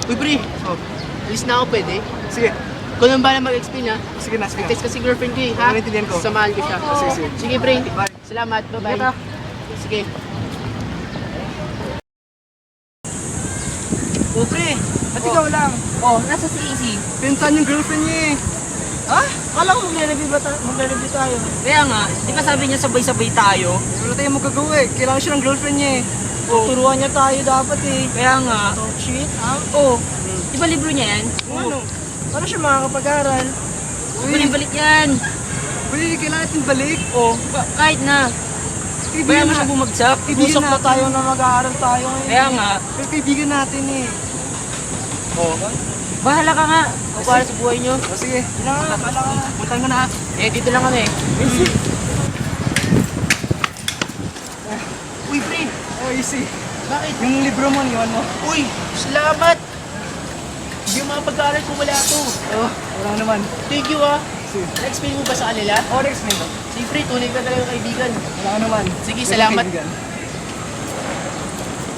Uy, pre. Oh, Alis na ako, pwede? sige. Ikaw naman bala mag-explain, ha? Sige na, sige na. Text kasi girlfriend ko, ha? Naiintindihan ko. Samahan ko siya. Sige, sige. Sige, pre. Bye. Salamat. Bye-bye. Ingat, ha? Sige. Oh, pre. Ba't ikaw lang? Oh, nasa si Easy. Pinsan yung girlfriend niya eh. Ha? Kala ko magre-review tayo. Kaya nga, di ba sabi niya sabay-sabay tayo? Wala tayong magagawa eh. Kailangan siya ng girlfriend niya eh. Oh. Turuan niya tayo dapat eh. Kaya nga. Talk shit, ha? Oh. Di ba libro niya yan? Ano? Paano siya makakapag-aral? Balik yan. Uy, kailangan natin balik. Oh, kahit na. Kaya mo siya bumagsak. Kaibigan Usap na natin. tayo na mag-aaral tayo ngayon. Kaya nga. Pero kaibigan natin eh. Oh. Bahala ka nga. Para sa buhay niyo. O sige. Bahala ka na. Puntahan ka na ha. Eh, dito lang kami. Uy, pre. Oh, easy. Bakit? Yung libro mo, iwan mo. Uy, salamat. Hindi yung mga pag-aaral ko wala to. Oh, wala naman. Thank you, ha? Sige. Na-explain mo ba sa kanila? Oh, next minute. Si pre, tunay ka talaga kaibigan. Wala naman. Sige, Wala salamat. kaibigan.